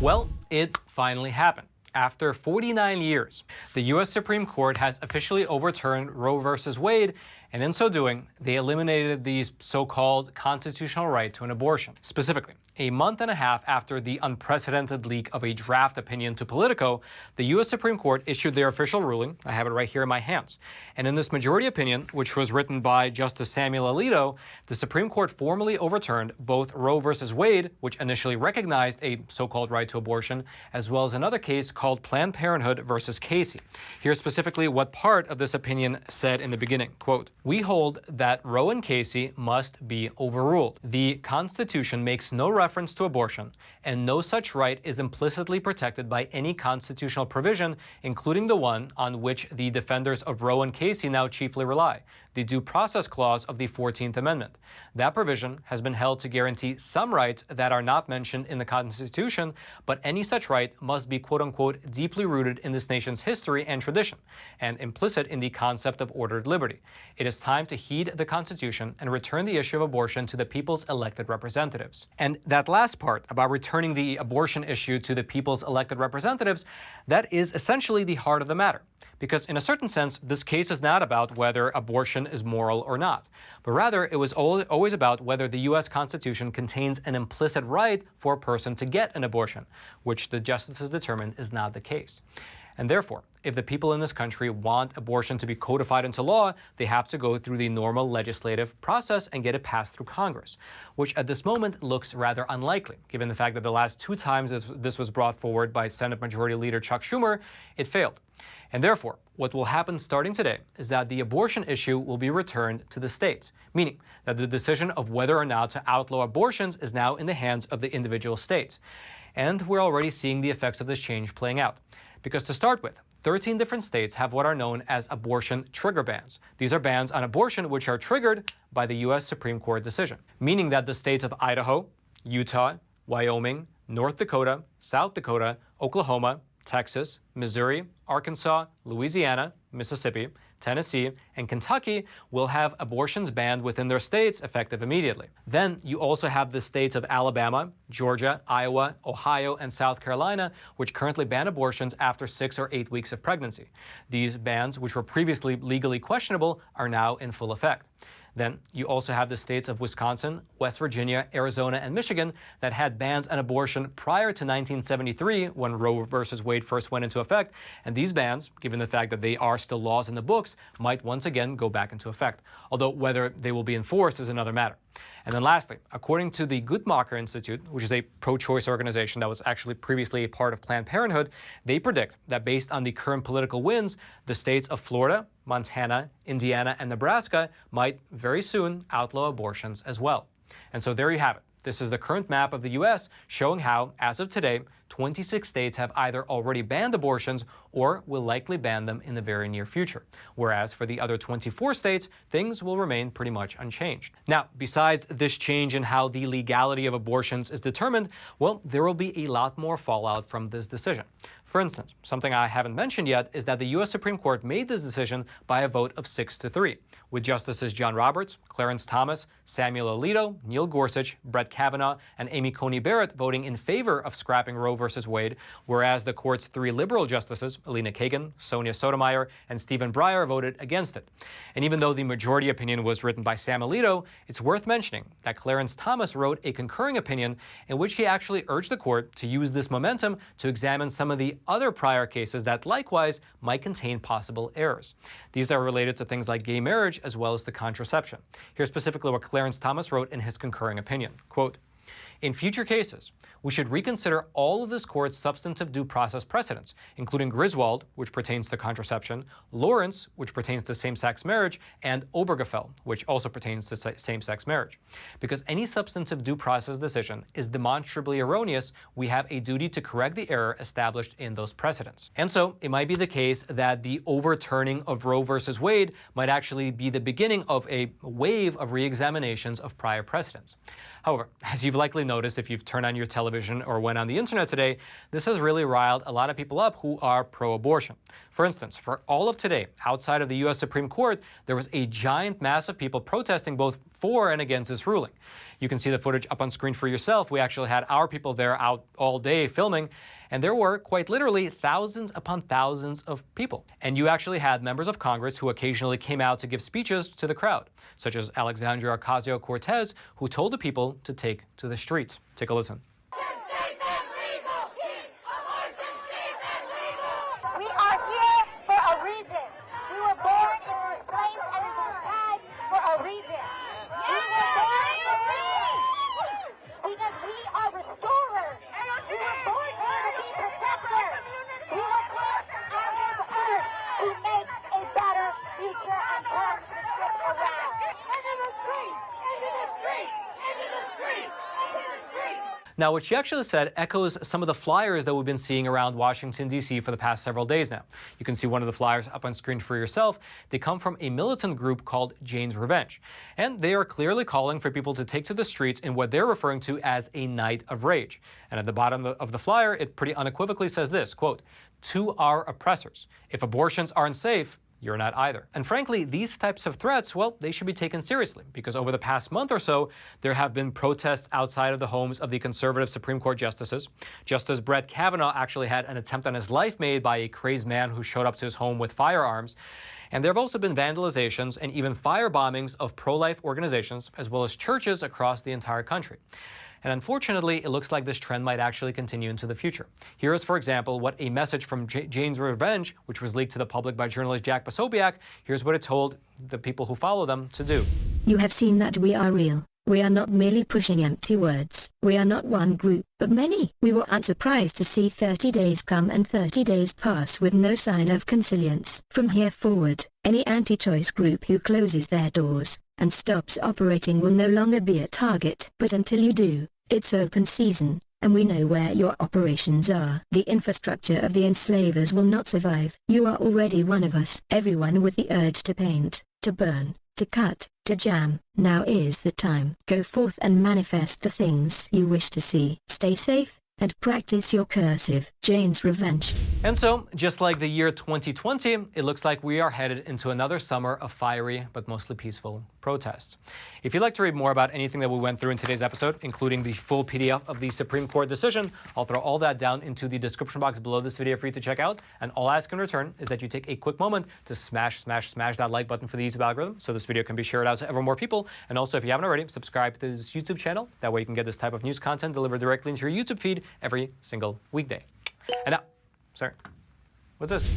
Well, it finally happened. After 49 years, the U.S. Supreme Court has officially overturned Roe v. Wade, and in so doing, they eliminated the so-called constitutional right to an abortion. Specifically, a month and a half after the unprecedented leak of a draft opinion to Politico, the U.S. Supreme Court issued their official ruling. I have it right here in my hands. And in this majority opinion, which was written by Justice Samuel Alito, the Supreme Court formally overturned both Roe v. Wade, which initially recognized a so-called right to abortion, as well as another case called Planned Parenthood v. Casey. Here's specifically what part of this opinion said in the beginning. Quote, "We hold that Roe and Casey must be overruled. The Constitution makes no reference to abortion, and no such right is implicitly protected by any constitutional provision, including the one on which the defenders of Roe and Casey now chiefly rely, the Due Process Clause of the 14th Amendment. That provision has been held to guarantee some rights that are not mentioned in the Constitution, but any such right must be quote-unquote deeply rooted in this nation's history and tradition, and implicit in the concept of ordered liberty. It is time to heed the Constitution and return the issue of abortion to the people's elected representatives." And that last part about returning the abortion issue to the people's elected representatives, that is essentially the heart of the matter. Because in a certain sense, this case is not about whether abortion is moral or not, but rather it was always about whether the U.S. Constitution contains an implicit right for a person to get an abortion, which the justices determined is not the case. And therefore, if the people in this country want abortion to be codified into law, they have to go through the normal legislative process and get it passed through Congress, which at this moment looks rather unlikely, given the fact that the last two times this was brought forward by Senate Majority Leader Chuck Schumer, it failed. And therefore, what will happen starting today is that the abortion issue will be returned to the states, meaning that the decision of whether or not to outlaw abortions is now in the hands of the individual states. And we're already seeing the effects of this change playing out. Because to start with, 13 different states have what are known as abortion trigger bans. These are bans on abortion which are triggered by the U.S. Supreme Court decision, meaning that the states of Idaho, Utah, Wyoming, North Dakota, South Dakota, Oklahoma, Texas, Missouri, Arkansas, Louisiana, Mississippi, Tennessee, and Kentucky will have abortions banned within their states effective immediately. Then you also have the states of Alabama, Georgia, Iowa, Ohio, and South Carolina, which currently ban abortions after 6 or 8 weeks of pregnancy. These bans, which were previously legally questionable, are now in full effect. Then you also have the states of Wisconsin, West Virginia, Arizona, and Michigan that had bans on abortion prior to 1973 when Roe v. Wade first went into effect. And these bans, given the fact that they are still laws in the books, might once again go back into effect. Although whether they will be enforced is another matter. And then lastly, according to the Guttmacher Institute, which is a pro-choice organization that was actually previously a part of Planned Parenthood, they predict that based on the current political winds, the states of Florida, Montana, Indiana, and Nebraska might very soon outlaw abortions as well. And so there you have it. This is the current map of the U.S. showing how, as of today, 26 states have either already banned abortions or will likely ban them in the very near future. Whereas for the other 24 states, things will remain pretty much unchanged. Now, besides this change in how the legality of abortions is determined, well, there will be a lot more fallout from this decision. For instance, something I haven't mentioned yet is that the U.S. Supreme Court made this decision by a vote of 6-3, with Justices John Roberts, Clarence Thomas, Samuel Alito, Neil Gorsuch, Brett Kavanaugh, and Amy Coney Barrett voting in favor of scrapping Roe v. Wade, whereas the court's 3 liberal justices, Alina Kagan, Sonia Sotomayor, and Stephen Breyer, voted against it. And even though the majority opinion was written by Sam Alito, it's worth mentioning that Clarence Thomas wrote a concurring opinion in which he actually urged the court to use this momentum to examine some of the other prior cases that likewise might contain possible errors. These are related to things like gay marriage as well as to contraception. Here's specifically what Clarence Thomas wrote in his concurring opinion. Quote, "In future cases, we should reconsider all of this court's substantive due process precedents, including Griswold, which pertains to contraception, Lawrence, which pertains to same-sex marriage, and Obergefell, which also pertains to same-sex marriage. Because any substantive due process decision is demonstrably erroneous, we have a duty to correct the error established in those precedents." And so it might be the case that the overturning of Roe versus Wade might actually be the beginning of a wave of re-examinations of prior precedents. However, as you've likely noticed if you've turned on your television or went on the internet today, this has really riled a lot of people up who are pro-abortion. For instance, for all of today, outside of the U.S. Supreme Court, there was a giant mass of people protesting both for and against this ruling. You can see the footage up on screen for yourself. We actually had our people there out all day filming, and there were, quite literally, thousands upon thousands of people. And you actually had members of Congress who occasionally came out to give speeches to the crowd, such as Alexandria Ocasio-Cortez, who told the people to take to the streets. Take a listen. We are here for a reason. We were born in this place and in this time for a reason. We were born for a reason because we are restorers. We were born here to be protectors. We were put on this earth to make a better future and turn the ship around. Into the streets! Into the streets! Into the streets! Into the streets! Now, what she actually said echoes some of the flyers that we've been seeing around Washington, D.C. for the past several days now. You can see one of the flyers up on screen for yourself. They come from a militant group called Jane's Revenge. And they are clearly calling for people to take to the streets in what they're referring to as a night of rage. And at the bottom of the flyer, it pretty unequivocally says this, quote, "To our oppressors, if abortions aren't safe, you're not either." And frankly, these types of threats, well, they should be taken seriously, because over the past month or so, there have been protests outside of the homes of the conservative Supreme Court justices. Justice Brett Kavanaugh actually had an attempt on his life made by a crazed man who showed up to his home with firearms. And there have also been vandalizations and even firebombings of pro-life organizations, as well as churches across the entire country. And unfortunately, it looks like this trend might actually continue into the future. Here is, for example, what a message from Jane's Revenge, which was leaked to the public by journalist Jack Posobiec, here's what it told the people who follow them to do. You have seen that we are real. We are not merely pushing empty words. We are not one group, but many. We were unsurprised to see 30 days come and 30 days pass with no sign of consilience. From here forward, any anti-choice group who closes their doors and stops operating will no longer be a target. But until you do, it's open season, and we know where your operations are. The infrastructure of the enslavers will not survive. You are already one of us. Everyone with the urge to paint, to burn, to cut, to jam. Now is the time. Go forth and manifest the things you wish to see. Stay safe, and practice your cursive. Jane's Revenge. And so, just like the year 2020, it looks like we are headed into another summer of fiery, but mostly peaceful protests. If you'd like to read more about anything that we went through in today's episode, including the full PDF of the Supreme Court decision, I'll throw all that down into the description box below this video for you to check out. And all I ask in return is that you take a quick moment to smash that like button for the YouTube algorithm so this video can be shared out to ever more people. And also, if you haven't already, subscribe to this YouTube channel. That way you can get this type of news content delivered directly into your YouTube feed every single weekday. And now, sorry, what's this?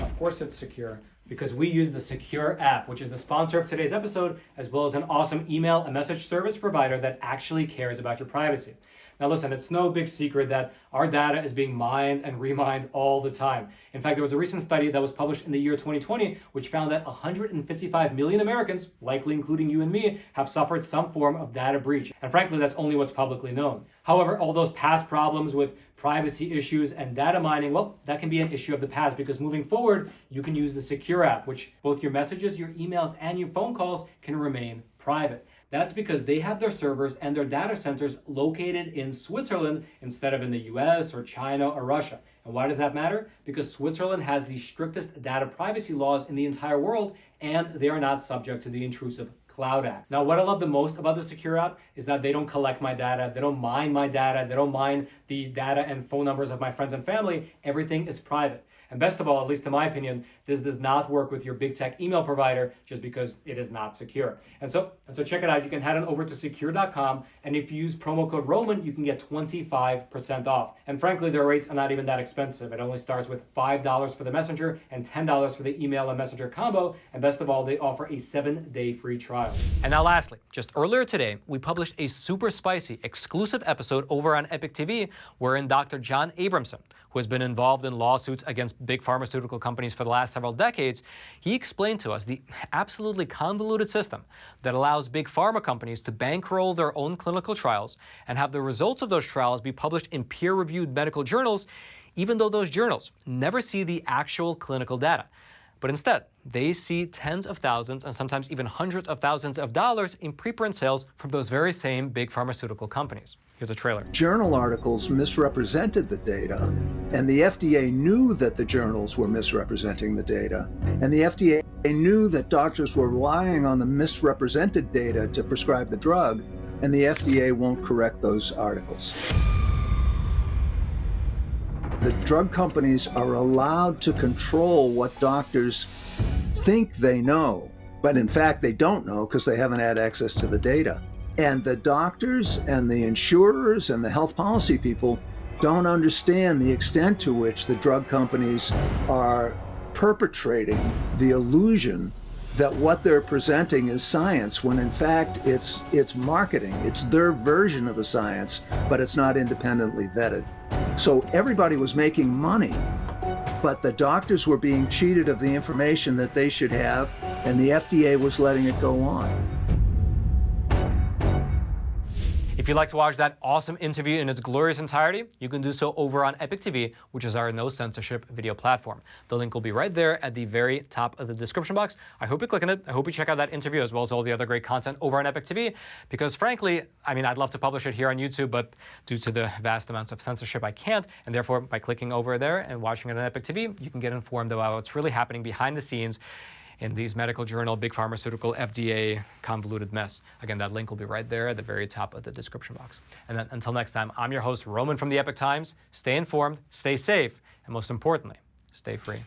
Of course it's secure, because we use the Sekur app, which is the sponsor of today's episode, as well as an awesome email and message service provider that actually cares about your privacy. Now listen, it's no big secret that our data is being mined and remined all the time. In fact, there was a recent study that was published in the year 2020, which found that 155 million Americans, likely including you and me, have suffered some form of data breach. And frankly, that's only what's publicly known. However, all those past problems with privacy issues and data mining, well, that can be an issue of the past, because moving forward, you can use the Sekur app, which both your messages, your emails, and your phone calls can remain private. That's because they have their servers and their data centers located in Switzerland instead of in the US or China or Russia. And why does that matter? Because Switzerland has the strictest data privacy laws in the entire world, and they are not subject to the intrusive Cloud Act. Now, what I love the most about the Sekur app is that they don't collect my data, they don't mine my data, they don't mine the data and phone numbers of my friends and family. Everything is private. And best of all, at least in my opinion, this does not work with your big tech email provider just because it is not secure. And so check it out. You can head on over to sekur.com, and if you use promo code Roman, you can get 25% off. And frankly, their rates are not even that expensive. It only starts with $5 for the messenger and $10 for the email and messenger combo. And best of all, they offer a 7-day free trial. And now lastly, just earlier today, we published a super spicy exclusive episode over on Epoch TV, wherein Dr. John Abramson, who has been involved in lawsuits against big pharmaceutical companies for the last several decades, he explained to us the absolutely convoluted system that allows big pharma companies to bankroll their own clinical trials and have the results of those trials be published in peer-reviewed medical journals, even though those journals never see the actual clinical data. But instead, they see tens of thousands and sometimes even hundreds of thousands of dollars in preprint sales from those very same big pharmaceutical companies. Here's a trailer. Journal articles misrepresented the data, and the FDA knew that the journals were misrepresenting the data, and the FDA knew that doctors were relying on the misrepresented data to prescribe the drug, and the FDA won't correct those articles. The drug companies are allowed to control what doctors think they know, but in fact they don't know because they haven't had access to the data. And the doctors and the insurers and the health policy people don't understand the extent to which the drug companies are perpetrating the illusion that what they're presenting is science, when in fact it's marketing. It's their version of the science, but it's not independently vetted. So everybody was making money, but the doctors were being cheated of the information that they should have, and the FDA was letting it go on. If you'd like to watch that awesome interview in its glorious entirety, you can do so over on Epoch TV, which is our no censorship video platform. The link will be right there at the very top of the description box. I hope you click on it. I hope you check out that interview as well as all the other great content over on Epoch TV, because frankly, I mean, I'd love to publish it here on YouTube, but due to the vast amounts of censorship, I can't. And therefore, by clicking over there and watching it on Epoch TV, you can get informed about what's really happening behind the scenes in these medical journal, big pharmaceutical, FDA convoluted mess. Again, that link will be right there at the very top of the description box. And then until next time, I'm your host, Roman from the Epoch Times. Stay informed, stay safe, and most importantly, stay free.